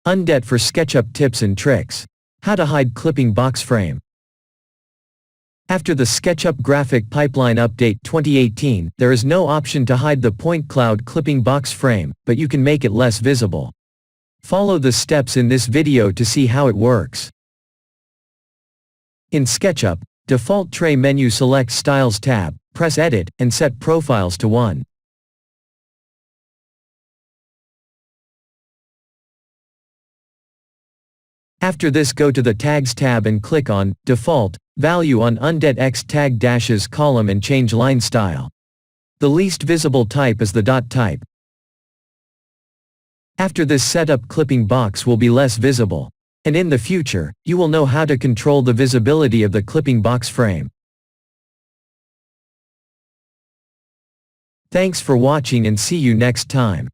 Undet for SketchUp tips and tricks. How to hide clipping box frame. After the SketchUp Graphic Pipeline Update 2018, there is no option to hide the point cloud clipping box frame, but you can make it less visible. Follow the steps in this video to see how it works. In SketchUp, default tray menu, select Styles tab, press Edit, and set Profiles to 1. After this, go to the Tags tab and click on Default Value on Undet X Tag Dashes column and change line style. The least visible type is the dot type. After this setup, clipping box will be less visible. And in the future, you will know how to control the visibility of the clipping box frame. Thanks for watching and see you next time.